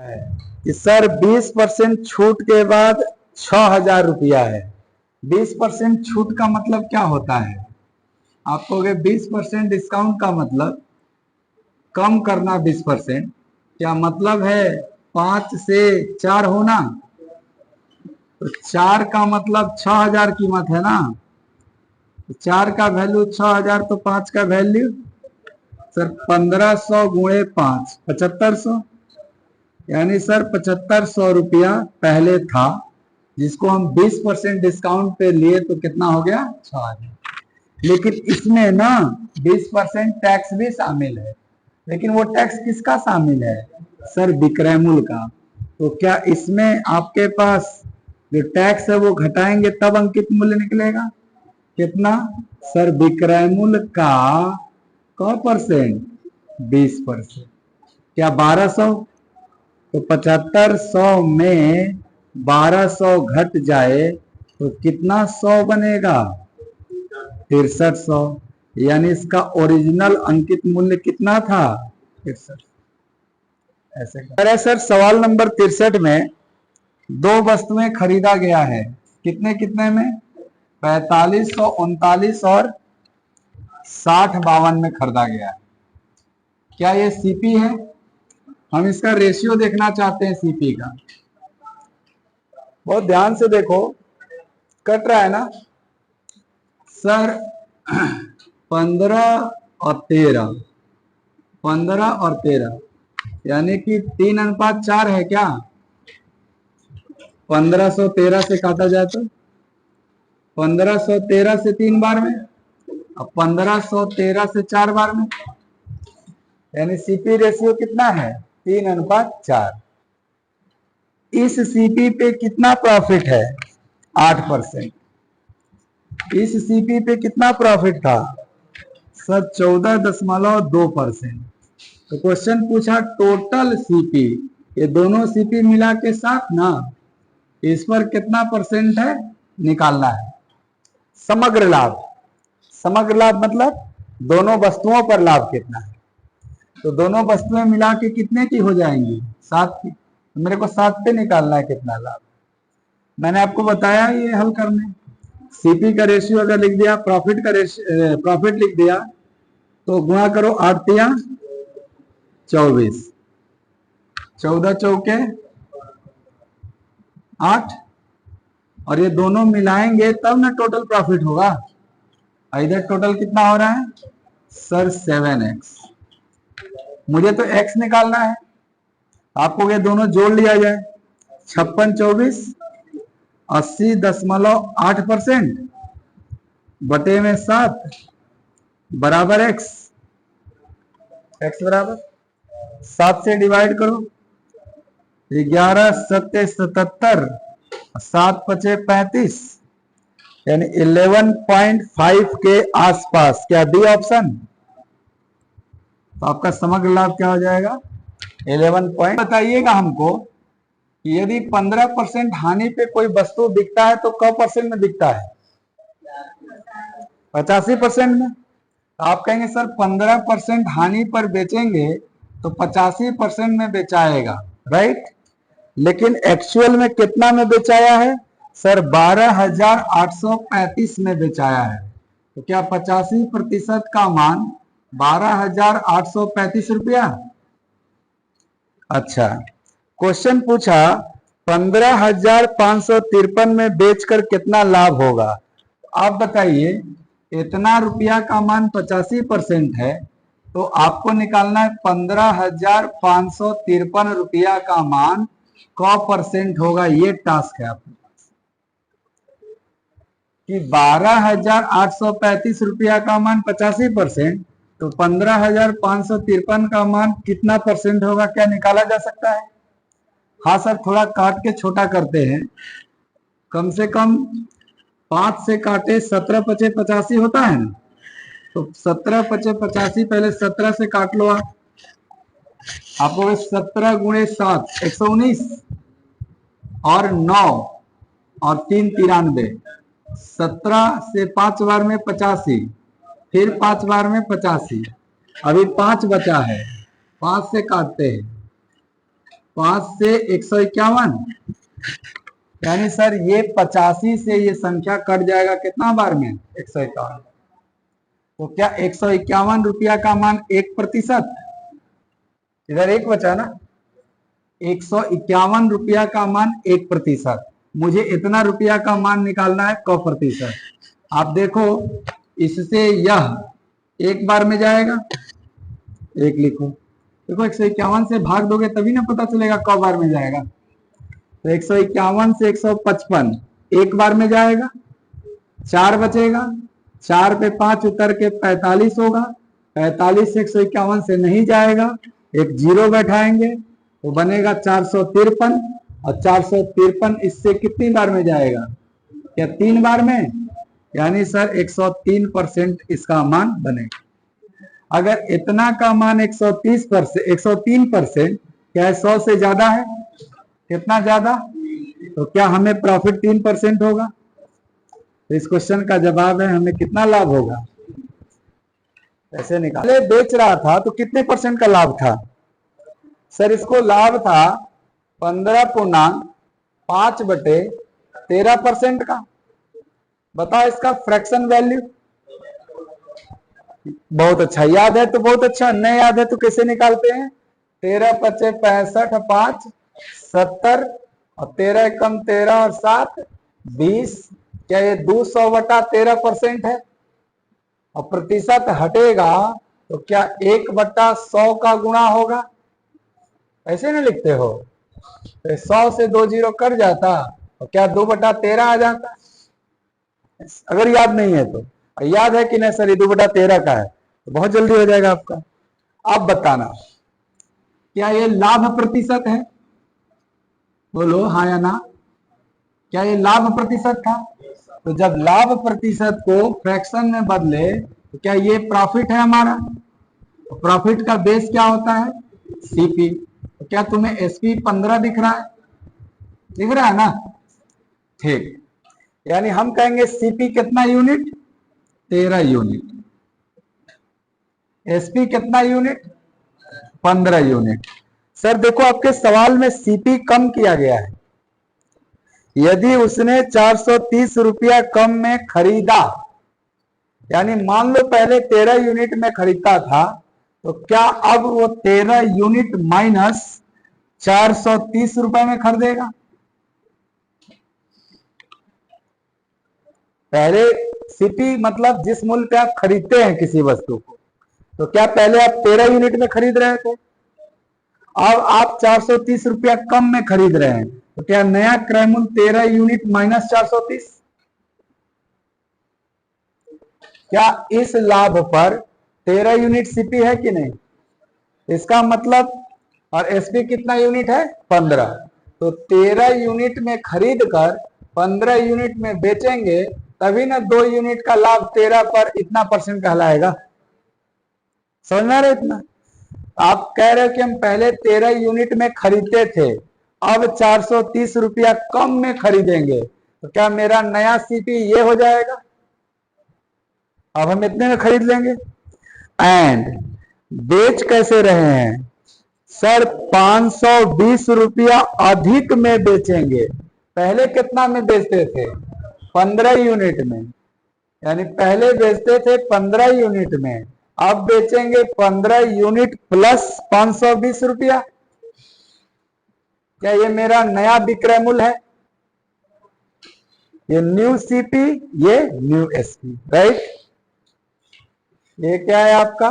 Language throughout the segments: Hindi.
है कि सर 20% छूट के बाद 6,000 रुपया है। 20% छूट का मतलब क्या होता है? आप कहोगे 20% डिस्काउंट का मतलब कम करना 20%, क्या मतलब है 5 से 4 होना? तो 4 का मतलब 6,000 कीमत है ना, तो 4 का वैल्यू 6,000, तो 5 का वैल्यू सर 1500 गुणे 5 7500, यानी सर 7500 रुपया पहले था, जिसको हम 20% डिस्काउंट पे लिए तो कितना हो गया 6,000। लेकिन इसमें ना 20% टैक्स भी शामिल है, लेकिन वो टैक्स किसका शामिल है? सर विक्रय मूल्य का। तो क्या इसमें आपके पास जो टैक्स है वो घटाएंगे तब अंकित मूल्य निकलेगा? कितना? सर विक्रय मूल्य का क परसेंट 20%, क्या 1200? तो 7500 में 1200 घट जाए तो कितना 100 बनेगा? 6300, यानी इसका ओरिजिनल अंकित मूल्य कितना था? 63। ऐसे सर सवाल नंबर 63 में दो वस्तुएं खरीदा गया है, कितने कितने में? 4500 39 और 60 52 में खरीदा गया है। क्या ये सीपी है? हम इसका रेशियो देखना चाहते हैं सीपी का। बहुत ध्यान से देखो, कट रहा है ना सर? 15 और 13, 15 और 13 यानी कि 3:4 है क्या? 1513 से काटा जाए तो 1513 से 3 बार में, अब 1513 से 4 बार में, यानी सीपी रेशियो कितना है? 3:4। इस सीपी पे कितना प्रॉफिट है? 8%। इस सीपी पे कितना प्रॉफिट था? सर 14.2%। तो क्वेश्चन पूछा टोटल सीपी, ये दोनों सीपी मिला के साथ ना, इस पर कितना परसेंट है निकालना है। समग्र लाभ, समग्र लाभ मतलब दोनों वस्तुओं पर लाभ कितना है, तो दोनों वस्तुएं मिला के कितने की हो जाएंगी? 7 की। तो मेरे को 7 पे निकालना है कितना लाभ। मैंने आपको बताया ये हल करने, सीपी का रेशियो अगर लिख दिया, प्रॉफिट का प्रॉफिट लिख दिया, तो गुणा करो 8 तिया 24, 14 चौके 8, और ये दोनों मिलाएंगे तब ना टोटल प्रॉफिट होगा। इधर टोटल कितना हो रहा है सर? 7x। मुझे तो x निकालना है, आपको ये दोनों जोड़ लिया जाए। 56 24 80.8% बटे में 7 बराबर x। x बराबर 7 से डिवाइड करो, 11 7 77, 7 5 35, यानी 11.5 के आसपास। क्या डी ऑप्शन? तो आपका समग्र लाभ क्या हो जाएगा? 11 पॉइंट। बताइएगा हमको कि यदि 15% हानि पे कोई वस्तु बिकता है तो क परसेंट में बिकता है? 85% में। तो आप कहेंगे सर 15% हानि पर बेचेंगे तो 85% में बेचाएगा, राइट? लेकिन एक्चुअल में कितना में बेचाया है सर? 12,835 में बेचाया है। तो क्या 85% का मान 12,835 रुपया? अच्छा, क्वेश्चन पूछा 15,553 में बेचकर कितना लाभ होगा। आप बताइए, इतना रुपया का मान 85% है, तो आपको निकालना है 15,553 रुपया का मान क परसेंट होगा। ये टास्क है आपके पास कि 12,835 रुपया का मान 85%, तो 15,553 का मान कितना परसेंट होगा, क्या निकाला जा सकता है? हाँ सर, थोड़ा काट के छोटा करते हैं, कम से कम 5 से काटे 17 पचे 85 होता है ना, तो 17 पचे 85, पहले 17 से काट लो आप, आपको 17 गुणे 7 119, और 9 और 3 93, 17 से 5 बार में 85, फिर 5 बार में 85, अभी 5 बचा है, 5 से काटते हैं 5 से 151, यानी सर ये 85 से ये संख्या कट जाएगा कितना बार में? 151। तो क्या 151 रुपया का मान 1%? इधर एक बचा ना, 151 रुपया का मान 1%। मुझे इतना रुपया का मान निकालना है क प्रतिशत। आप देखो इससे यह एक बार में जाएगा, एक लिखो। देखो 151 से भाग दोगे तभी ना पता चलेगा क बार में जाएगा। तो 151 से 155 एक बार में जाएगा, 4 बचेगा, 4 पे 5 उतर के 45 होगा, 45 से 151 से नहीं जाएगा, एक जीरो बैठाएंगे तो बनेगा 453, और 453 इससे कितनी बार में जाएगा? क्या 3 बार में? यानी सर 103% इसका मान बनेगा। अगर इतना का मान 103%, क्या है 100 से ज्यादा है? कितना ज्यादा? तो क्या हमें प्रॉफिट 3% होगा? तो इस क्वेश्चन का जवाब है हमें कितना लाभ होगा? ऐसे निकाले। बेच रहा था तो कितने परसेंट का लाभ था? सर इसको लाभ था 15.5/13% का। बताओ इसका फ्रैक्शन वैल्यू। बहुत अच्छा, याद है तो बहुत अच्छा, नहीं याद है तो कैसे निकालते हैं? 13 पचे 65, 5 70, और 13 एकम 13 और 7 20। क्या ये 200/13% है? और प्रतिशत हटेगा तो क्या 1/100 का गुणा होगा? ऐसे ना लिखते हो? तो 100 से 2 जीरो कट जाता तो क्या 2/13 आ जाता? अगर याद नहीं है तो। याद है कि नहीं सर ये 2/13 का है, तो बहुत जल्दी हो जाएगा आपका। अब बताना क्या ये लाभ प्रतिशत है? बोलो हाँ या ना। क्या ये लाभ प्रतिशत था? तो जब लाभ प्रतिशत को फ्रैक्शन में बदले तो क्या ये प्रॉफिट है हमारा? प्रॉफिट का बेस क्या होता है? सीपी। तो क्या तुम्हें एसपी 15 दिख रहा है? दिख रहा है ना? ठीक, यानी हम कहेंगे सीपी कितना यूनिट? 13 यूनिट। एसपी कितना यूनिट? 15 यूनिट। सर देखो आपके सवाल में सीपी कम किया गया है। यदि उसने 430 रुपया कम में खरीदा, यानी मान लो पहले 13 यूनिट में खरीदता था, तो क्या अब वो 13 यूनिट माइनस 430 रुपए में खरीदेगा? पहले सीपी मतलब जिस मूल्य पे आप खरीदते हैं किसी वस्तु को, तो क्या पहले आप 13 यूनिट में खरीद रहे थे, अब आप 430 रुपया कम में खरीद रहे हैं, तो क्या नया क्रय मूल्य 13 यूनिट माइनस 430? क्या इस लाभ पर 13 यूनिट सीपी है कि नहीं? इसका मतलब, और एसपी कितना यूनिट है? 15। तो 13 यूनिट में खरीद कर 15 यूनिट में बेचेंगे तभी ना 2 यूनिट का लाभ 13 पर इतना परसेंट कहलाएगा। समझना रहे इतना? आप कह रहे हो कि हम पहले 13 यूनिट में खरीदते थे, अब 430 रुपया कम में खरीदेंगे, तो क्या मेरा नया सीपी ये हो जाएगा? अब हम इतने में खरीद लेंगे। एंड बेच कैसे रहे हैं? सर 520 रुपया अधिक में बेचेंगे। पहले कितना में बेचते थे? 15 यूनिट में, यानी पहले बेचते थे 15 यूनिट में, अब बेचेंगे 15 यूनिट प्लस 520 रुपया। क्या ये मेरा नया विक्रय मूल्य है? ये न्यू सीपी, ये न्यू एसपी, राइट? ये क्या है आपका?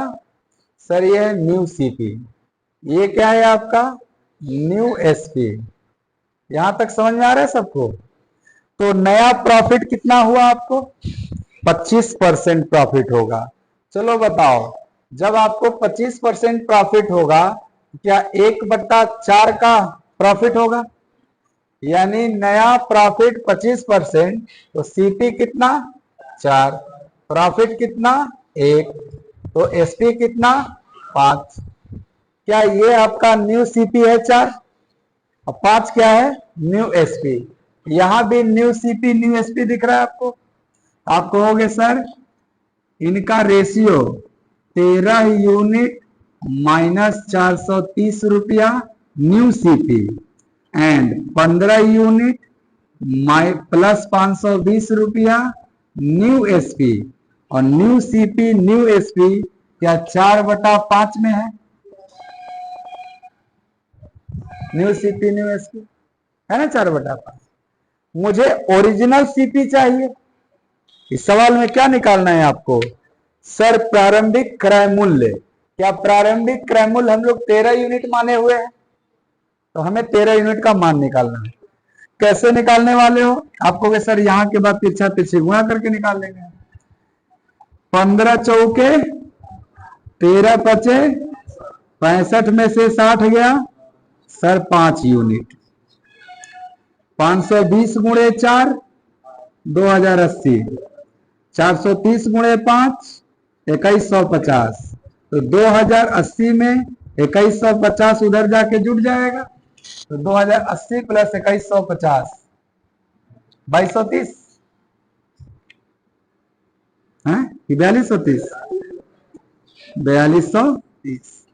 सर ये है न्यू सीपी। ये क्या है आपका? New SP. यहां तक समझ में आ रहा है सबको? तो नया प्रॉफिट कितना हुआ आपको? 25% प्रॉफिट होगा। चलो बताओ, जब आपको 25% प्रॉफिट होगा, क्या 1/4 का प्रॉफिट होगा? यानी नया प्रॉफिट 25%, तो सीपी कितना? 4, प्रॉफिट कितना? 1, तो एसपी कितना? 5। क्या ये आपका न्यू सीपी है 4, और 5 क्या है? New SP. यहां भी न्यू सीपी न्यू एसपी दिख रहा है आपको? आप कहोगे सर इनका रेशियो 13 यूनिट माइनस 430 रुपया new CP and 15 unit plus 520 रुपया न्यू एसपी, और न्यू सीपी न्यू एसपी क्या 4/5 में है? न्यू सीपी न्यू एसपी है ना 4/5। मुझे ओरिजिनल सीपी चाहिए। इस सवाल में क्या निकालना है आपको? सर प्रारंभिक क्रय मूल्य। क्या प्रारंभिक क्रय मूल्य हम लोग 13 यूनिट माने हुए हैं, तो हमें 13 यूनिट का मान निकालना है। कैसे निकालने वाले हो? आपको सर यहाँ के बाद तिरछा तिरछी गुणा करके निकाल लेंगे। 15 चौके 13 पचे 65 में से 60 गया सर 5 यूनिट। 520 गुणे 4 2080, 430 गुणे 5 2150, तो 2080 में 2150 उधर जाके जुड़ जाएगा, तो 2080 प्लस 2150 2230 है कि 4230? 4230।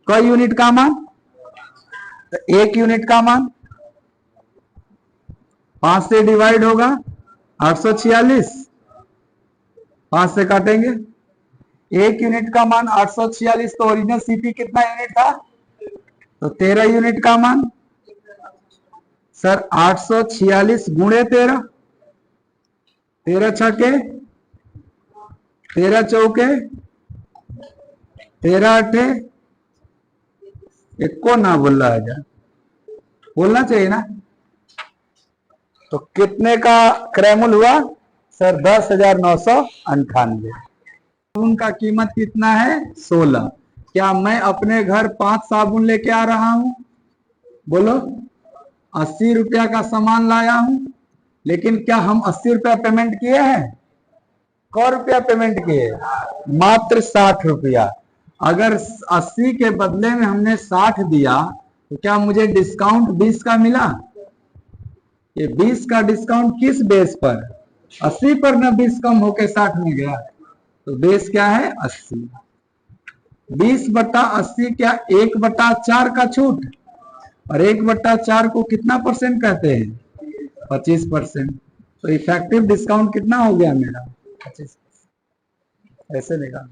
कई यूनिट का मान? तो 1 यूनिट का मान 5 से डिवाइड होगा 846, 5 से काटेंगे 1 यूनिट का मान 846, तो ओरिजिनल सीपी कितना यूनिट था? तो 13 यूनिट का मान सर 846 गुणे 13, 13 छके 13 चौके 13 अठे, एक को ना बोल रहा है, बोलना चाहिए ना। तो कितने का क्रय मूल्य हुआ सर? 10,998। उनका कीमत कितना है? 16। क्या मैं अपने घर 5 साबुन लेके आ रहा हूं? बोलो। 80 रुपया का सामान लाया हूं, लेकिन क्या हम 80 रुपया पेमेंट किए हैं? क रुपया पेमेंट किए? मात्र 60 रुपया। अगर 80 के बदले में हमने 60 दिया तो क्या मुझे डिस्काउंट 20 का मिला? ये 20 का डिस्काउंट किस बेस पर? 80 पर ना 20 कम होके 60 में गया, तो बेस क्या है? 80। 20/80 क्या 1/4 का छूट, और 1/4 को कितना परसेंट कहते हैं? 25%। तो इफेक्टिव डिस्काउंट कितना हो गया मेरा? 25%। ऐसे निकाल।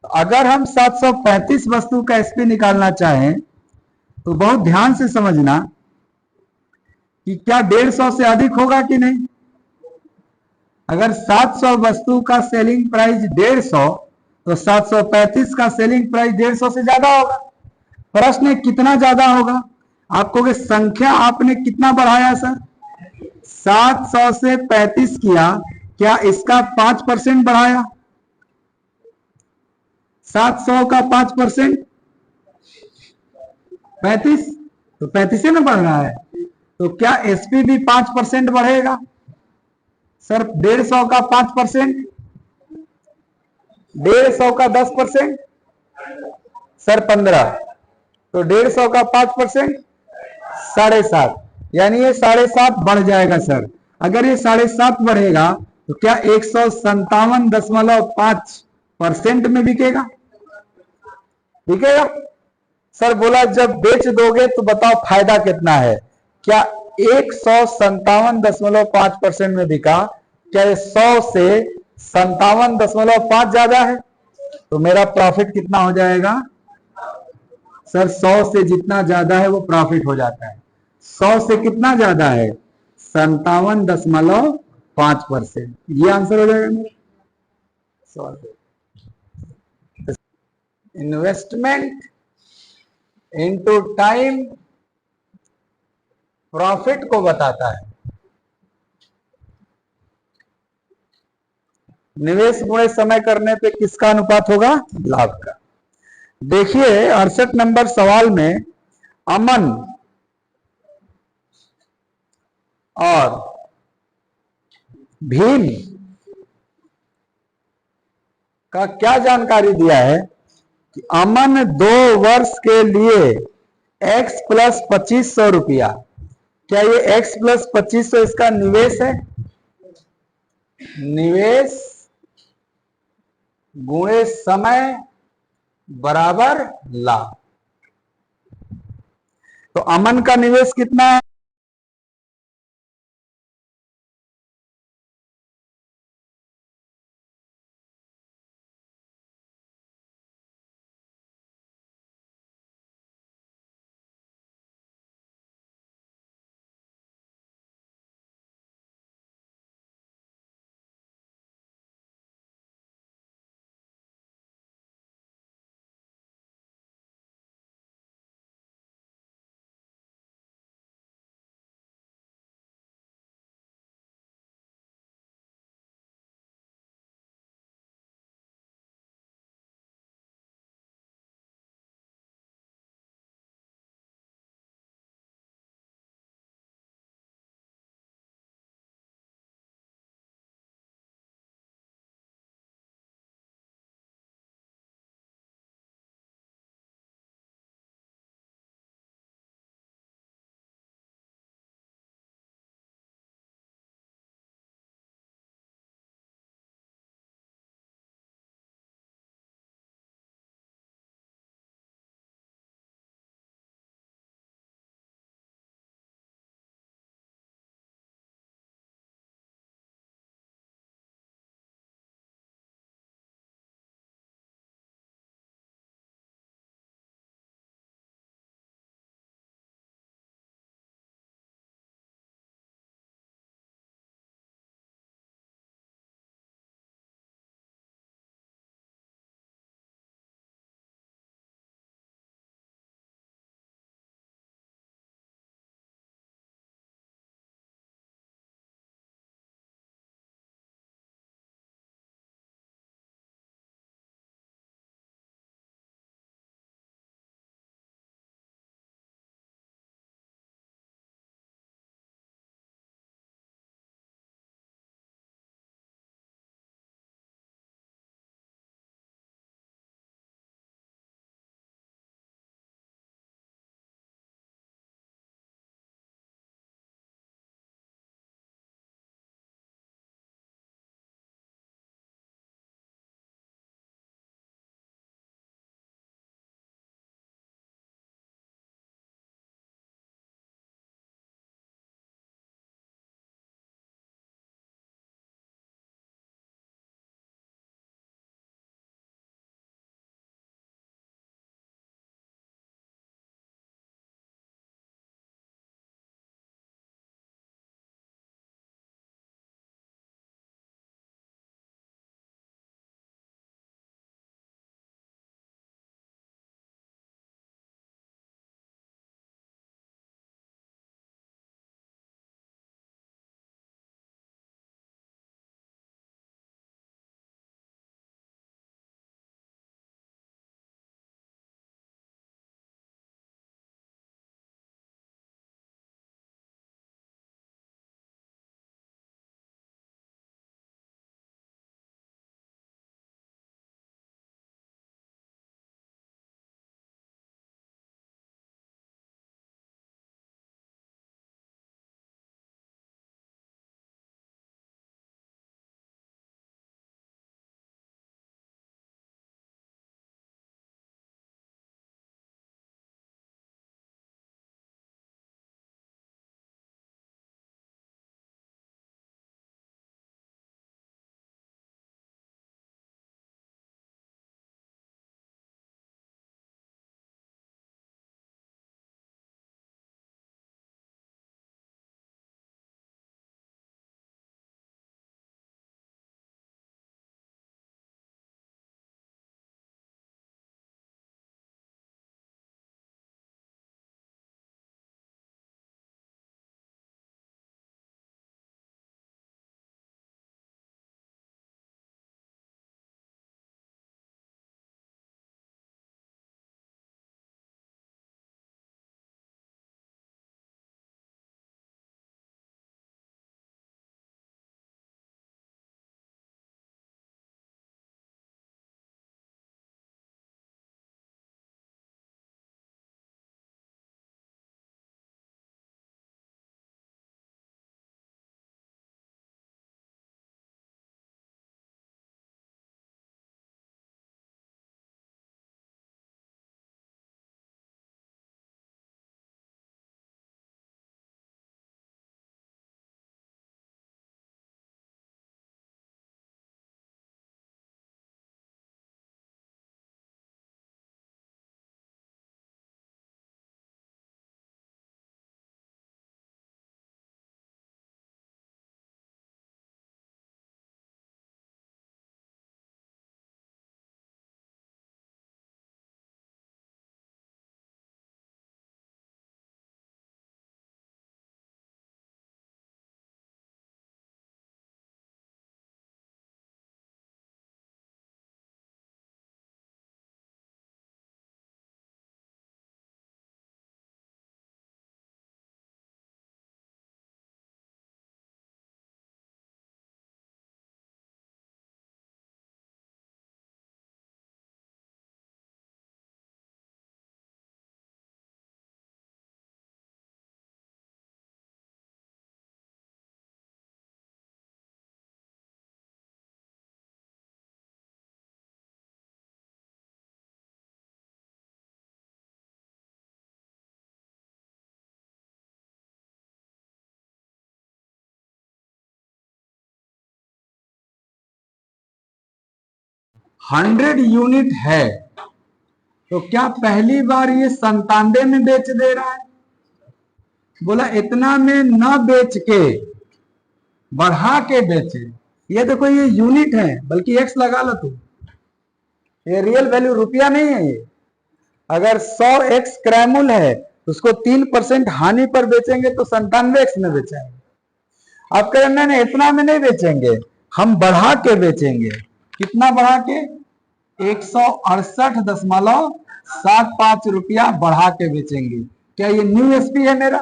तो अगर हम 735 वस्तु का एसपी निकालना चाहें तो बहुत ध्यान से समझना कि क्या 150 से अधिक होगा कि नहीं। अगर 700 वस्तु का सेलिंग प्राइस 150, तो 735 का सेलिंग प्राइस 150 से ज्यादा होगा। प्रश्न है कितना ज्यादा होगा? आपको संख्या आपने कितना बढ़ाया सर? 700 से 35 किया, क्या इसका 5% बढ़ाया? 700 का 5% 35, तो 35 से ना बढ़ रहा है, तो क्या एसपी भी 5% बढ़ेगा? सर 150 का 5%, 150 का 10%, सर 15, तो 150 का 5% 7.5, यानी ये 7.5 बढ़ जाएगा सर। अगर ये 7.5 बढ़ेगा तो क्या 157.5% में बिकेगा? बिकेगा। सर बोला जब बेच दोगे तो बताओ फायदा कितना है। क्या 157.5% में बिका? क्या 100 से 57.5 ज्यादा है? तो मेरा प्रॉफिट कितना हो जाएगा सर? 100 से जितना ज्यादा है वो प्रॉफिट हो जाता है। 100 से कितना ज्यादा है? 57.5%। ये आंसर हो जाएगा मेरा। इन्वेस्टमेंट इनटू टाइम प्रॉफिट को बताता है। निवेश गुणे समय करने पे किसका अनुपात होगा? लाभ का। देखिए 68 नंबर सवाल में अमन और भीम का क्या जानकारी दिया है कि अमन 2 वर्ष के लिए x प्लस 2500 रुपया, क्या ये x प्लस 2500 इसका निवेश है? निवेश गुणे समय बराबर लाभ। तो अमन का निवेश कितना है? 100 यूनिट है, तो क्या पहली बार ये 97 में बेच दे रहा है? बोला इतना में न बेच के बढ़ा के बेचे। ये देखो ये यूनिट है, बल्कि एक्स लगा लो तुम, ये रियल वैल्यू रुपया नहीं है ये। अगर 100 एक्स क्रैमुल है तो उसको 3% हानि पर बेचेंगे तो 97 एक्स में बेचेंगे। अब कह नहीं इतना में नहीं बेचेंगे, हम बढ़ा के बेचेंगे। कितना बढ़ा के? 168.75 रुपया बढ़ा के बेचेंगे। क्या ये न्यू एसपी है मेरा?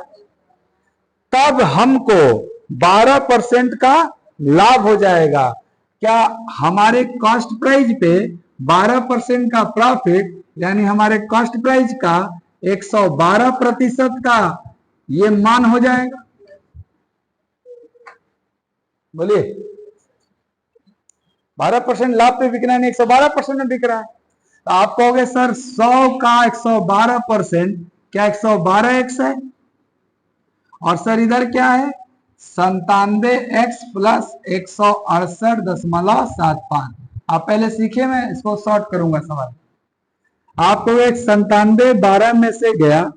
तब हमको 12% का लाभ हो जाएगा। क्या हमारे कॉस्ट प्राइस पे 12% का प्रॉफिट, यानी हमारे कॉस्ट प्राइस का 112% का ये मान हो जाएगा? बोलिए 12% लाभ पे बिकना नहीं, 112% में बिक रहा है। तो आप कहोगे सर 100 का 112%, क्या 112 एक्स है? और सर इधर क्या है? 97 एक्स प्लस 168.75। आप पहले सीखे, मैं इसको शॉर्ट करूंगा सवाल। आपको एक 97 12 में से गया,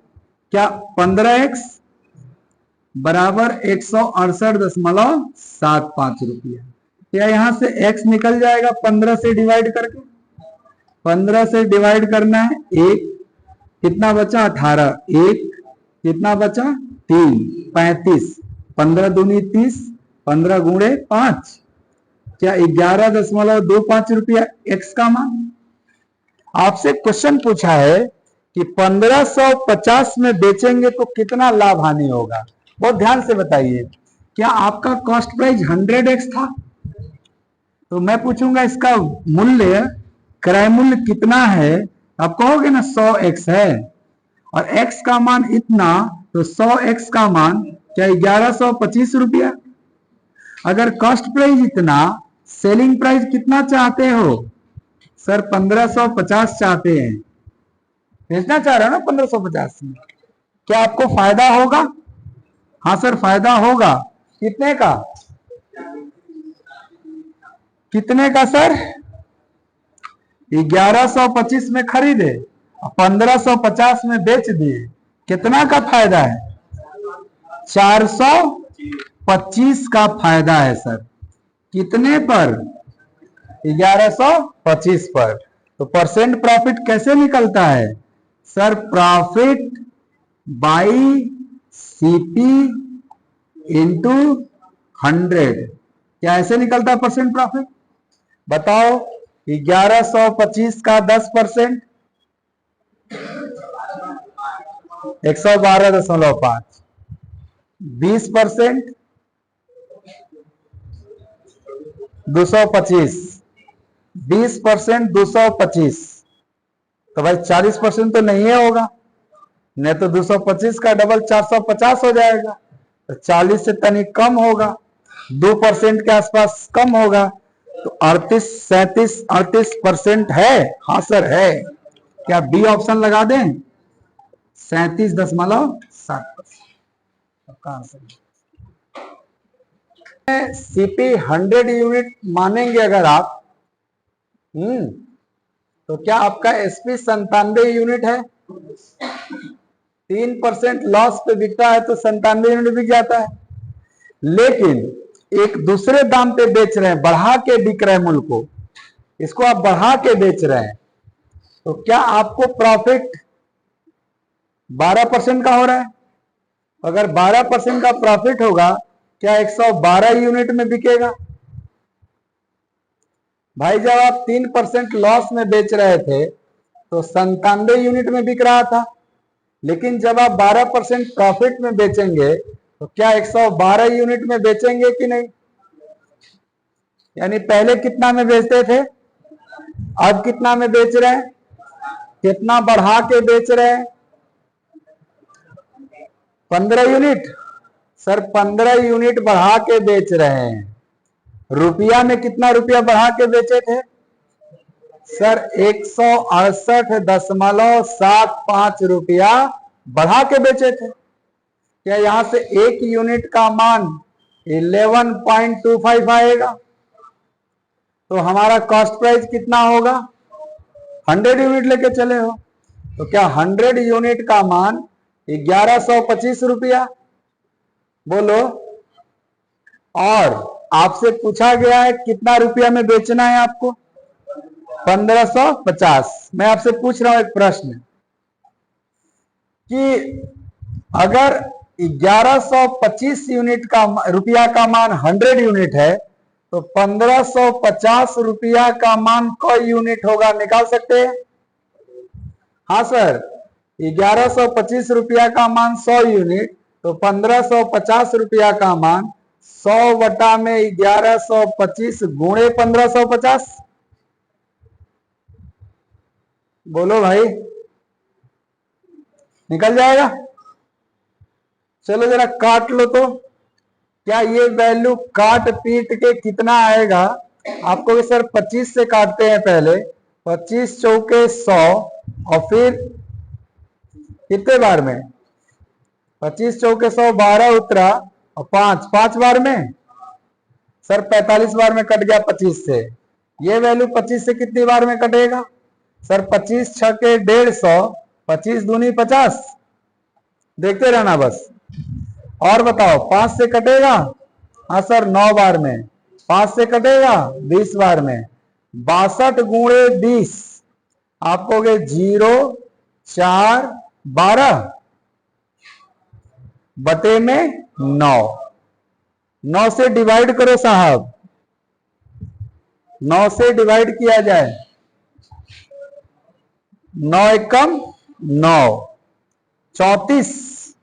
क्या 15 एक्स बराबर 168.75 रुपया। क्या यहां से x निकल जाएगा 15 से डिवाइड करके? 15 से डिवाइड करना है, एक कितना बचा? 18, एक कितना बचा? 3, 35, 15 दूनी 30, 15 गुणे 5, क्या 11.25 रुपया x का मान। आपसे क्वेश्चन पूछा है कि 1550 में बेचेंगे तो कितना लाभ हानि होगा। बहुत ध्यान से बताइए, क्या आपका कॉस्ट प्राइस 100x था? तो मैं पूछूंगा इसका मूल्य, क्रय मूल्य कितना है? आप कहोगे ना 100x है, और x का मान इतना, तो 100x का मान क्या 1125 रुपया। अगर कॉस्ट प्राइस इतना, सेलिंग प्राइस कितना चाहते हो? सर 1550 चाहते हैं, बेचना चाह रहे हो ना 1550 में। क्या आपको फायदा होगा? हाँ सर फायदा होगा। कितने का? कितने का सर? 1125 में खरीदे, 1550 में बेच दिए, कितना का फायदा है? 425 का फायदा है सर। कितने पर? 1125 पर। तो परसेंट प्रॉफिट कैसे निकलता है? Sir profit by CP into 100। क्या ऐसे निकलता है परसेंट प्रॉफिट? बताओ 1125 का 10%, 112.5, 20%, 225, 20% 225, तो भाई 40% तो नहीं है होगा, नहीं तो 225 का डबल 450 हो जाएगा, तो 40 से तनिक कम होगा, 2% के आसपास कम होगा, तो 38 है। हाँ सर है। क्या बी ऑप्शन लगा दें? 37.7%। सीपी 100 यूनिट मानेंगे अगर आप, तो क्या आपका एसपी 97 यूनिट है? 3% लॉस पे बिकता है तो 97 यूनिट बिक जाता है। लेकिन एक दूसरे दाम पे बेच रहे हैं, बढ़ा के बिक रहे हैं मूल्य को, इसको आप बढ़ा के बेच रहे हैं, तो क्या आपको प्रॉफिट 12% का हो रहा है? अगर 12% का प्रॉफिट होगा, क्या 112 यूनिट में बिकेगा? भाई जब आप 3% लॉस में बेच रहे थे तो 97 यूनिट में बिक रहा था, लेकिन जब आप 12% प्रॉफिट में बेचेंगे तो क्या 112 यूनिट में बेचेंगे कि नहीं? यानी पहले कितना में बेचते थे, अब कितना में बेच रहे हैं? कितना बढ़ा के बेच रहे हैं? 15 यूनिट। सर 15 यूनिट बढ़ा के बेच रहे हैं। रुपया में कितना रुपया बढ़ा के बेचे थे? सर 168.75 रुपया बढ़ा के बेचे थे। क्या यहां से एक यूनिट का मान 11.25 आएगा? तो हमारा कॉस्ट प्राइस कितना होगा? 100 यूनिट लेके चले हो, तो क्या 100 यूनिट का मान 1125 रुपया? बोलो। और आपसे पूछा गया है कितना रुपया में बेचना है आपको? 1550। मैं आपसे पूछ रहा हूं एक प्रश्न कि अगर 1125 यूनिट का रुपया का मान 100 यूनिट है, तो 1550 रुपया का मान कोई यूनिट होगा? निकाल सकते हैं? हाँ सर, 1125 रुपया का मान 100 यूनिट, तो 1550 रुपया का मान 100 बटा में 1125 गुणे 1550। बोलो भाई, निकल जाएगा? चलो जरा काट लो तो। क्या ये वैल्यू काट पीट के कितना आएगा? आपको भी सर 25 से काटते हैं पहले। 25 चौके 100, और फिर कितने बार में? 25 चौके 100, 12 उतरा, और 5 बार में। सर 45 बार में कट गया 25 से। ये वैल्यू 25 से कितनी बार में कटेगा? सर 25 छके 150, 25 दूनी 50। देखते रहना बस। और बताओ, 5 से कटेगा? हाँ सर 9 बार में। 5 से कटेगा? 20 बार में। 62 गुणे 20, आप कहोगे 0 4 12 बटे में 9। 9 से डिवाइड करो साहब, 9 से डिवाइड किया जाए। 9 एकम 9, 34,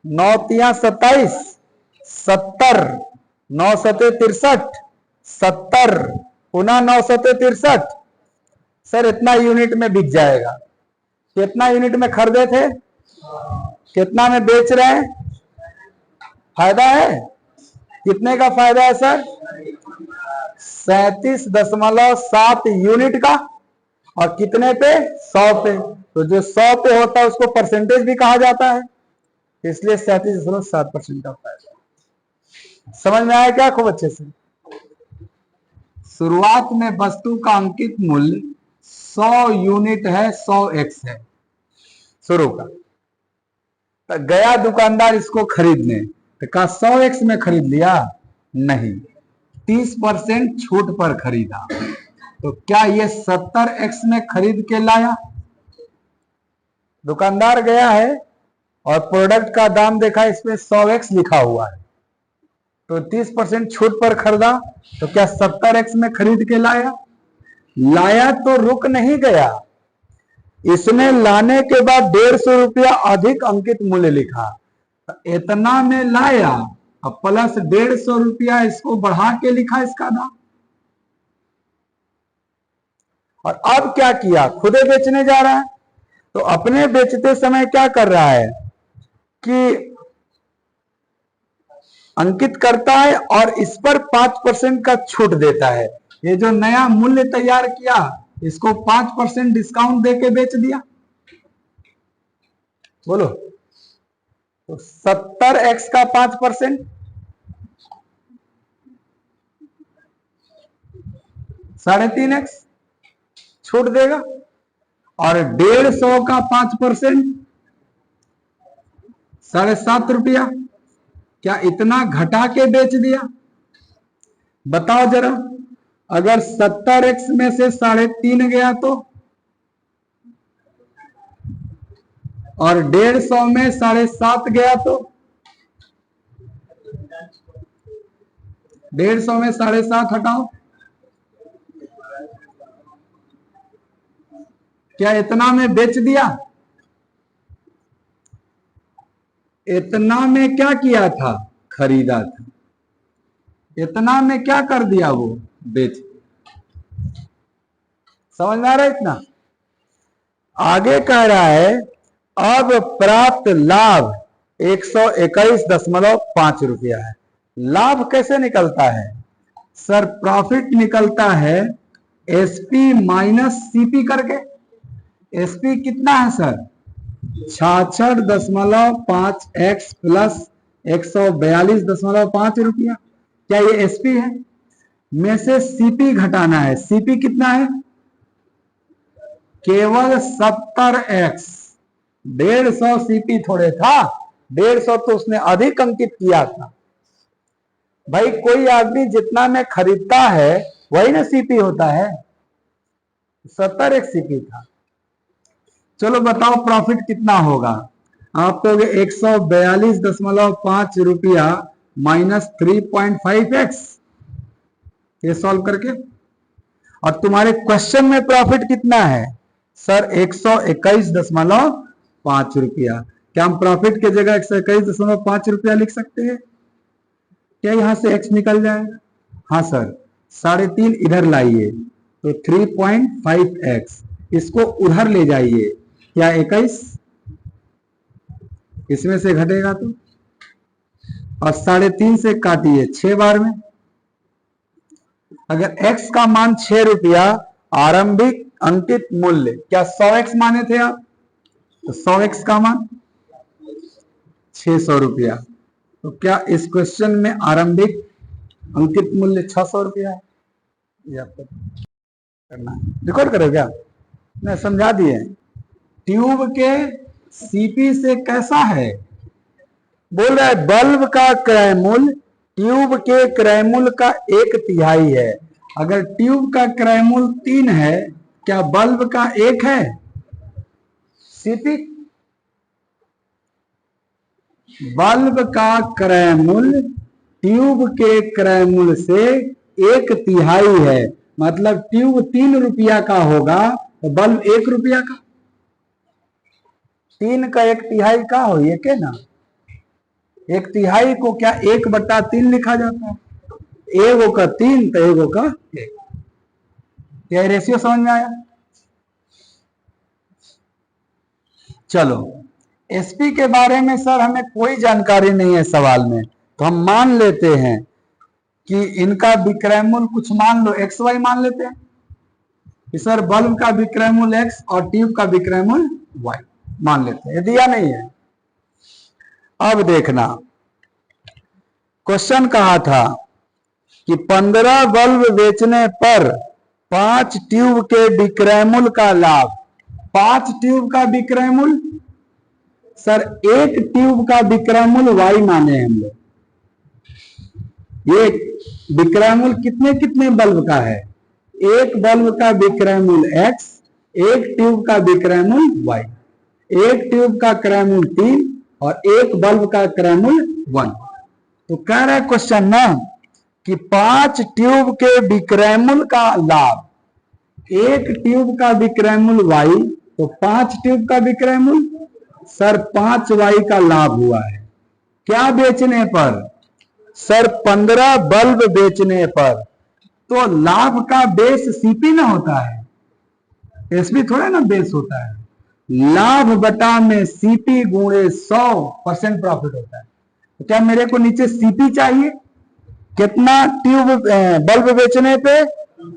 9 तिया 27, 70, 9 सते 63, 70, पुनः 9 सते 63। सर इतना यूनिट में बिक जाएगा। कितना यूनिट में खरीदे थे, कितना में बेच रहे हैं? फायदा है? कितने का फायदा है सर? 37.7 यूनिट का। और कितने पे? 100 पे। तो जो 100 पे होता है उसको परसेंटेज भी कहा जाता है, इसलिए 37.7% का फायदा। समझ में आया क्या खूब अच्छे से? शुरुआत में वस्तु का अंकित मूल्य 100 यूनिट है, 100x है शुरू का। तो गया दुकानदार इसको खरीदने, तो कहा 100x में खरीद लिया? नहीं, 30% छूट पर खरीदा। तो क्या ये 70x में खरीद के लाया? दुकानदार गया है और प्रोडक्ट का दाम देखा, इसमें 100x लिखा हुआ है, तो 30% छूट पर खरीदा, तो क्या 70x में खरीद के लाया? लाया तो रुक नहीं गया, इसने लाने के बाद 150 रुपया अधिक अंकित मूल्य लिखा। तो इतना में लाया और प्लस 150 रुपया इसको बढ़ा के लिखा इसका दाम। और अब क्या किया? खुदे बेचने जा रहा है, तो अपने बेचते समय क्या कर रहा है कि अंकित करता है और इस पर 5% का छूट देता है। ये जो नया मूल्य तैयार किया, इसको 5% डिस्काउंट देके बेच दिया। बोलो, तो 70x का 5% 3.5x छूट देगा, और 150 का 5% 7.5 रुपया। क्या इतना घटा के बेच दिया? बताओ जरा, अगर 70x में से 3.5 गया तो, और 150 में 7.5 गया तो, 150 में 7.5 हटाओ, क्या इतना में बेच दिया? इतना में क्या किया था? खरीदा था। इतना में क्या कर दिया? वो बेच। समझ में आ रहा है इतना? आगे कह रहा है अब प्राप्त लाभ 121.5 रुपया है। लाभ कैसे निकलता है? सर प्रॉफिट निकलता है एसपी माइनस सीपी करके। एसपी कितना है सर? 66.5x प्लस 142.5 रुपया। क्या ये एसपी है? में से सीपी घटाना है। सीपी कितना है? केवल 70x। 150 सीपी थोड़े था, 150 तो उसने अधिक अंकित किया था। भाई कोई आदमी जितना में खरीदता है वही ना सीपी होता है। 70x सीपी था। चलो बताओ प्रॉफिट कितना होगा। आप कहोगे 142.5 रुपया माइनस 3.5x, ये सॉल्व करके। और तुम्हारे क्वेश्चन में प्रॉफिट कितना है सर? 121.5 रुपया। क्या हम प्रॉफिट की जगह 121.5 रुपया लिख सकते हैं? क्या यहां से x निकल जाएगा? हाँ सर, 3.5 इधर लाइए तो 3.5x, इसको उधर ले जाइए, क्या 21 इसमें से घटेगा तो, और 3.5 से काटिए 6 बार में। अगर x का मान 6 रुपया, आरंभिक अंकित मूल्य, क्या 100x माने थे आप? तो 100x का मान 600 रुपया। तो क्या इस क्वेश्चन में आरंभिक अंकित मूल्य 600 रुपया है? ये आपको करना है। रिकॉर्ड करो क्या? मैं समझा दिए। ट्यूब के सीपी से कैसा है? बोल रहा है बल्ब का क्रय मूल्य ट्यूब के क्रय मूल्य का 1/3 है। अगर ट्यूब का क्रय मूल्य 3 है, क्या बल्ब का 1 है? सीपी बल्ब का क्रय मूल्य ट्यूब के क्रय मूल्य से 1/3 है। मतलब ट्यूब 3 रुपया का होगा तो बल्ब 1 रुपया का। 3 का 1/3 का हो ये के ना, 1/3 को क्या 1/3 लिखा जाता है? एगो का 3 तो एगो का 1। क्या रेशियो समझ में आया? चलो, एसपी के बारे में सर हमें कोई जानकारी नहीं है सवाल में, तो हम मान लेते हैं कि इनका विक्रय मूल्य कुछ मान लो XY मान लेते हैं कि सर बल्ब का विक्रय मूल्य X और ट्यूब का विक्रय मूल्य Y मान लेते हैं। ये दिया नहीं है। अब देखना, क्वेश्चन कहा था कि 15 बल्ब बेचने पर 5 ट्यूब के विक्रय मूल्य का लाभ। 5 ट्यूब का विक्रय मूल्य, सर एक ट्यूब का विक्रय मूल्य Y माने हम लोग। ये विक्रय मूल्य कितने कितने बल्ब का है? एक बल्ब का विक्रय मूल्य X, एक ट्यूब का विक्रय मूल्य Y, एक ट्यूब का क्रय मूल्य 3 और एक बल्ब का क्रय मूल्य 1। तो कह रहा है क्वेश्चन ना कि 5 ट्यूब के विक्रय मूल्य का लाभ, एक ट्यूब का विक्रय मूल्य Y, तो 5 ट्यूब का विक्रय मूल्य सर 5Y का लाभ हुआ है। क्या बेचने पर? सर 15 बल्ब बेचने पर। तो लाभ का बेस सीपी ना होता है, एसपी थोड़ा ना बेस होता है। लाभ बटा में सीपी गुणे 100% प्रॉफिट होता है। तो क्या मेरे को नीचे सीपी चाहिए? कितना ट्यूब बल्ब बेचने पे?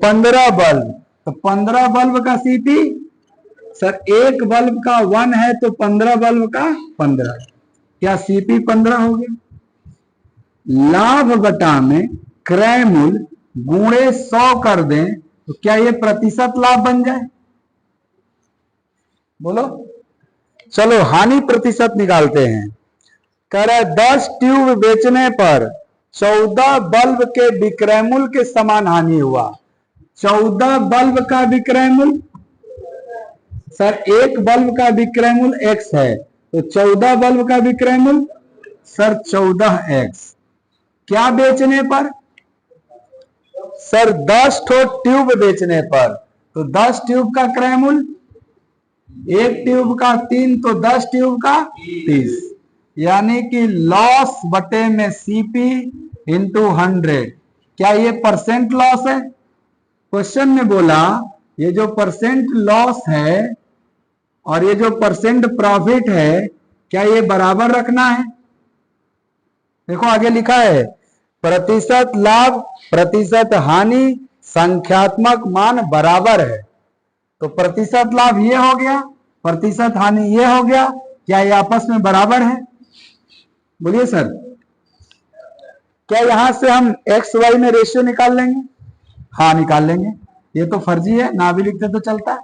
15 बल्ब। तो 15 बल्ब का सीपी, सर एक बल्ब का 1 है तो 15 बल्ब का 15। क्या सीपी 15 हो गया? लाभ बटा में क्रय मूल्य गुणे 100 कर दें तो क्या ये प्रतिशत लाभ बन जाए? बोलो। चलो हानि प्रतिशत निकालते हैं। कह रहा है 10 ट्यूब बेचने पर 14 बल्ब के विक्रय मूल्य के समान हानि हुआ। 14 बल्ब का विक्रय मूल्य, सर एक बल्ब का विक्रय मूल्य X है तो 14 बल्ब का विक्रय मूल्य सर 14X। क्या बेचने पर? सर 10 ठो ट्यूब बेचने पर। तो 10 ट्यूब का क्रय मूल्य, एक ट्यूब का 3 तो 10 ट्यूब का 30। यानी कि लॉस बटे में सीपी इंटू 100। क्या ये परसेंट लॉस है? क्वेश्चन में बोला ये जो परसेंट लॉस है और ये जो परसेंट प्रॉफिट है, क्या ये बराबर रखना है? देखो आगे लिखा है प्रतिशत लाभ प्रतिशत हानि संख्यात्मक मान बराबर है। तो प्रतिशत लाभ ये हो गया, प्रतिशत हानि ये हो गया। क्या ये आपस में बराबर है? बोलिए सर। क्या यहां से हम XY में रेशियो निकाल लेंगे? हाँ निकाल लेंगे, ये तो फर्जी है, ना भी लिखते तो चलता है।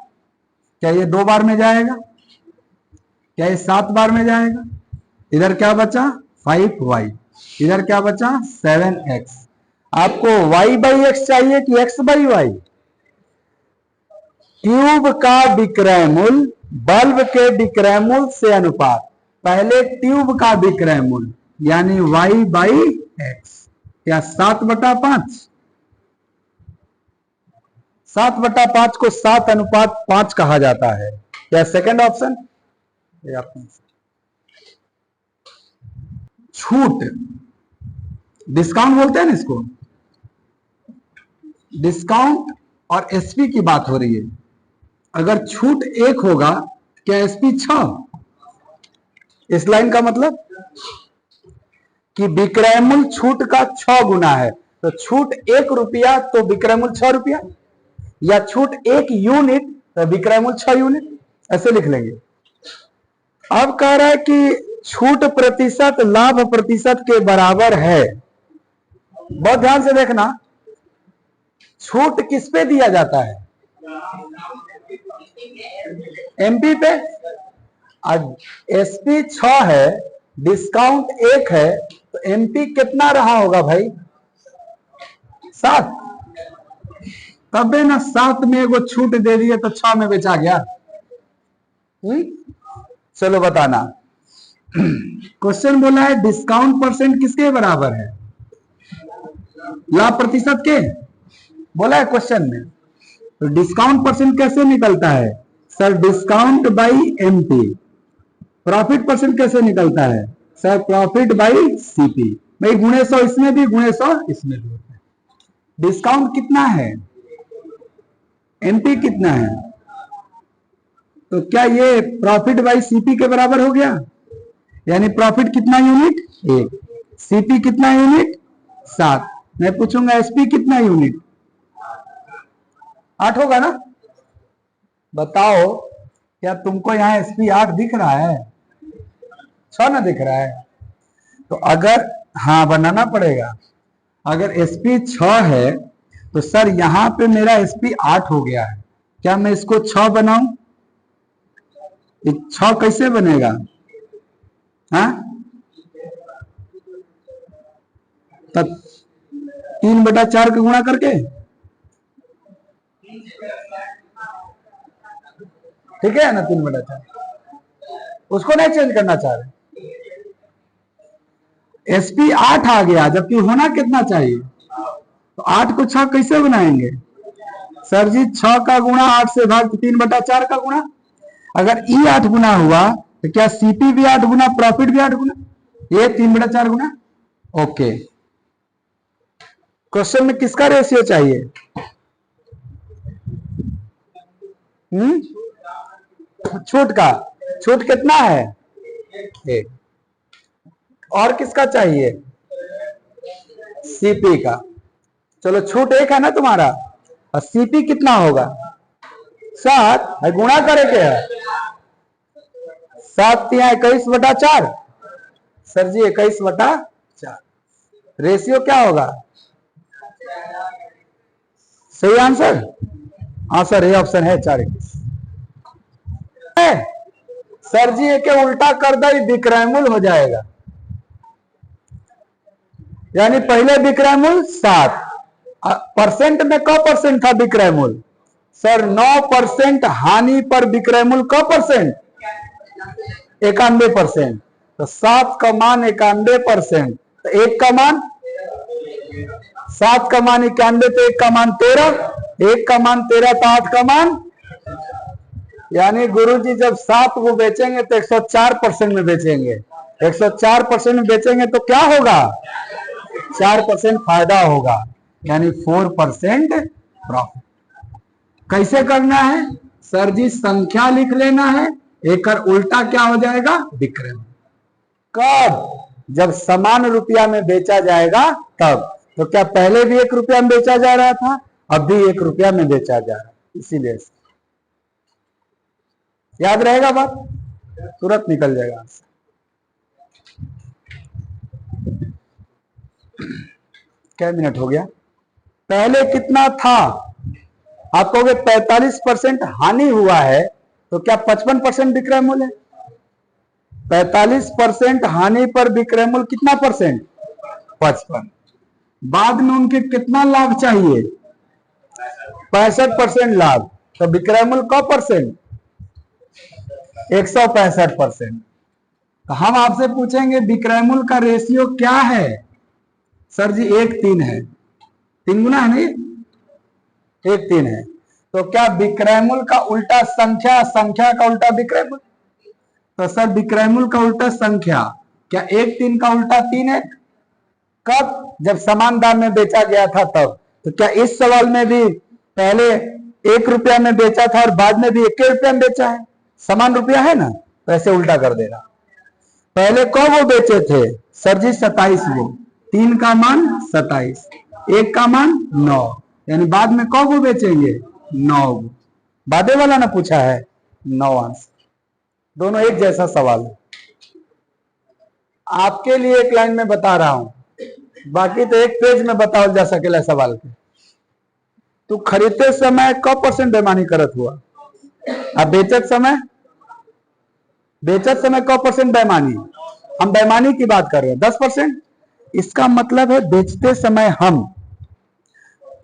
क्या ये 2 बार में जाएगा? क्या ये 7 बार में जाएगा? इधर क्या बचा 5y, इधर क्या बचा 7x। आपको y बाई एक्स चाहिए कि x बाई वाई? ट्यूब का विक्रय मूल्य बल्ब के विक्रय मूल्य से अनुपात, पहले ट्यूब का विक्रय मूल्य यानी y बाई एक्स, या 7/5, 7/5 को 7:5 कहा जाता है। क्या सेकंड ऑप्शन? छूट, डिस्काउंट बोलते हैं ना इसको, डिस्काउंट और एसपी की बात हो रही है। अगर छूट 1 होगा क्या एसपी 6? इस लाइन का मतलब कि विक्रय मूल्य छूट का 6 गुना है, तो छूट 1 रुपया तो विक्रय मूल्य 6 रुपया, या छूट 1 यूनिट तो विक्रय मूल्य 6 यूनिट, ऐसे लिख लेंगे। अब कह रहा है कि छूट प्रतिशत लाभ प्रतिशत के बराबर है। बहुत ध्यान से देखना, छूट किस पे दिया जाता है? एमपी पे। आज एसपी 6 है, डिस्काउंट 1 है, तो एमपी कितना रहा होगा भाई? 7। तबे ना 7 में एगो छूट दे दिए तो 6 में बेचा गया। चलो बताना। क्वेश्चन बोला है डिस्काउंट परसेंट किसके बराबर है? लाभ प्रतिशत के, बोला है क्वेश्चन में। तो डिस्काउंट परसेंट कैसे निकलता है? Sir discount by MP. Profit percent कैसे निकलता है? Sir profit by CP. भाई गुणे 100 इसमें भी, गुणे 100 इसमें भी होता है। डिस्काउंट कितना है? एमपी कितना है? तो क्या ये प्रॉफिट बाई सीपी के बराबर हो गया? यानी प्रॉफिट कितना यूनिट? 1। सीपी कितना यूनिट? 7। मैं पूछूंगा एसपी कितना यूनिट? 8 होगा ना? बताओ क्या तुमको यहाँ एसपी 8 दिख रहा है? 6 ना दिख रहा है? तो अगर, हाँ बनाना पड़ेगा। अगर एसपी 6 है तो सर यहां पे मेरा एसपी 8 हो गया है, क्या मैं इसको 6 बनाऊं? 6 कैसे बनेगा? हाँ तब 3/4 का गुणा करके, ठीक है ना? 3/4 उसको नहीं चेंज करना चाह रहे। एसपी 8 आ गया, जबकि होना कितना चाहिए? तो 8 को 6 कैसे बनाएंगे? सर जी 6 का गुणा 8 से भाग 3/4 का गुणा। अगर ई 8 गुना हुआ तो क्या सीपी भी 8 गुना, प्रॉफिट भी 8 गुना, ये 3/4 गुना। ओके, क्वेश्चन में किसका रेशियो चाहिए? छूट का। छूट कितना है? 1। और किसका चाहिए? सीपी का। चलो छूट 1 है ना तुम्हारा, और सीपी कितना होगा? 7 है, गुणा करे क्या है? 7 या 21/4। सर जी 21/4। रेशियो क्या होगा? सही आंसर? हाँ सर, ये ऑप्शन है 4:21। सर जी एक उल्टा कर दो, विक्रय मूल्य हो जाएगा। यानी पहले विक्रय मूल्य 7, परसेंट में क परसेंट था विक्रय मूल्य? सर 9% हानि पर विक्रय मूल्य क परसेंट? 91%। तो 7 का मान 91%, तो 1 का मान 7 का मान 91, तो 1 का मान 13, 1 का मान 13, तो 8 का मान, यानी गुरुजी जब 7 को बेचेंगे तो 104% में बेचेंगे। 104% में बेचेंगे तो क्या होगा? 4% फायदा होगा, यानी 4% प्रॉफिट। कैसे करना है? सर जी संख्या लिख लेना है, एक उल्टा क्या हो जाएगा? विक्रय। कब? जब समान रुपया में बेचा जाएगा तब। तो क्या पहले भी 1 रुपया में बेचा जा रहा था, अब भी 1 रुपया में बेचा जा रहा है, इसीलिए। याद रहेगा बात, तुरंत निकल जाएगा। क्या मिनट हो गया? पहले कितना था? आप कहोगे 45% हानि हुआ है, तो क्या 55% विक्रय मूल्य है? 45% हानि पर विक्रय मूल्य कितना परसेंट? 55। बाद में उनके कितना लाभ चाहिए? 65% लाभ। तो विक्रय मूल्य का परसेंट? 165%। तो हम आपसे पूछेंगे विक्रय मूल्य का रेशियो क्या है? सर जी 1:3 है। 3 गुना है नहीं, 1:3 है। तो क्या विक्रय मूल्य का उल्टा संख्या, संख्या का उल्टा विक्रय मूल्य? तो सर विक्रय मूल्य का उल्टा संख्या, क्या 1:3 का उल्टा 3:1? कब? जब समान दाम में बेचा गया था तब। तो क्या इस सवाल में भी पहले 1 रुपया में बेचा था और बाद में भी 1 रुपया में बेचा है? समान रुपया है ना, तो ऐसे उल्टा कर देगा। पहले कब वो बेचे थे? सर जी 27 वो। 3 का मान 27, 1 का मान 9, यानी बाद में कब वो बेचेंगे? 9। बादे वाला ना पूछा है, 9 आंसर। दोनों एक जैसा सवाल है। आपके लिए एक लाइन में बता रहा हूं, बाकी तो एक पेज में बताओ जा सकेला सवाल के। तू खरीदते समय कब परसेंट बेईमानी करत हुआ? अब बेचत समय, बेचत समय कब परसेंट बेईमानी? हम बेईमानी की बात कर रहे हैं 10%। इसका मतलब है बेचते समय हम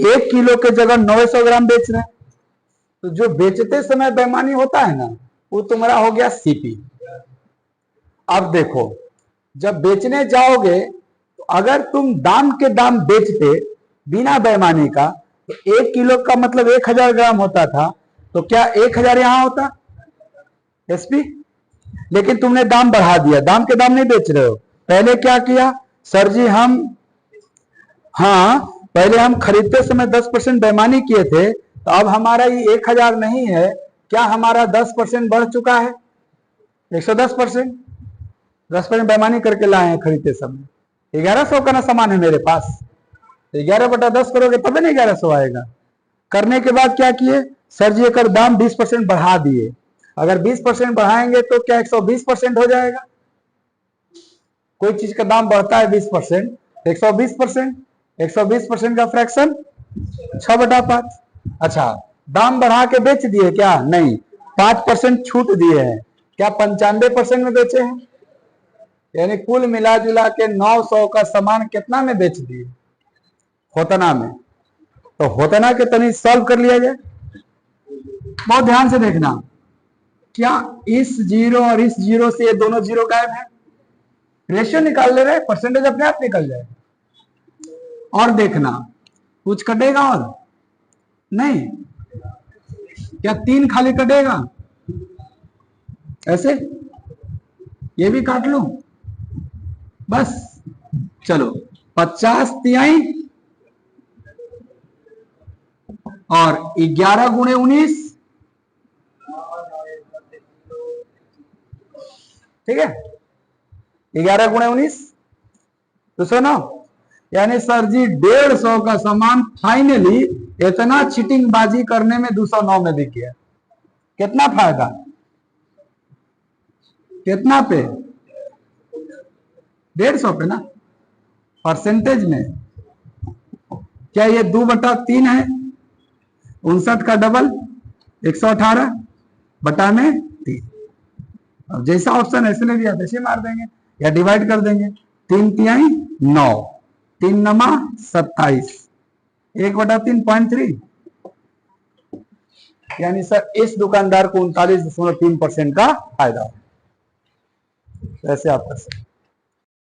1 किलो के जगह 900 ग्राम बेच रहे हैं। तो जो बेचते समय बेईमानी होता है ना, वो तुम्हारा हो गया सीपी। अब देखो, जब बेचने जाओगे तो अगर तुम दाम के दाम बेचते बिना बेईमानी का, तो 1 किलो का मतलब 1000 ग्राम होता था, तो क्या 1000 यहां होता एसपी? लेकिन तुमने दाम बढ़ा दिया, दाम के दाम नहीं बेच रहे हो। पहले क्या किया? सर जी हम, हाँ पहले हम खरीदते समय 10% बेईमानी किए थे, तो अब हमारा ये 1000 नहीं है, क्या हमारा 10% बढ़ चुका है? 110%। 10% बेईमानी करके लाए हैं खरीदते समय। 1100 का ना सामान है मेरे पास, 11/10 करोगे तभी ना 1100 आएगा। करने के बाद क्या किए? सर जी एक दाम 20% बढ़ा दिए। अगर 20% बढ़ाएंगे तो क्या 120% हो जाएगा? कोई चीज का दाम बढ़ता है 20%, 120%। 120% का फ्रैक्शन 6/5। अच्छा, दाम बढ़ा के बेच दिए क्या? नहीं, 5% छूट दिए हैं। क्या 95% में बेचे हैं? यानी कुल मिला जुला के 900 का सामान कितना में बेच दिए? होतना में। तो होतना के तनी सॉल्व कर लिया जाए। बहुत ध्यान से देखना, क्या इस जीरो और इस जीरो से ये दोनों जीरो गायब है? रेशियो निकाल ले रहे, परसेंटेज अपने आप निकल जाए। और देखना कुछ कटेगा और नहीं, क्या 3 खाली कटेगा? ऐसे ये भी काट लो बस। चलो 50 तिहाई और 11 गुणे 19, ठीक है, 11 गुणे 19 तो सुनो, यानी सर जी 150 का सामान फाइनली इतना चीटिंग बाजी करने में 209 में बिक गया। कितना फायदा? कितना पे? 150 पे ना। परसेंटेज में क्या ये 2/3 है? 59 का डबल 118 बटा में 3। अब जैसा ऑप्शन ऐसे ले लिया वैसे मार देंगे या डिवाइड कर देंगे। 3 तिहाई 9, 3 नमा 27, 1/3 0.3। यानी सर इस दुकानदार को 39.3% का फायदा। ऐसे आप कर सकते।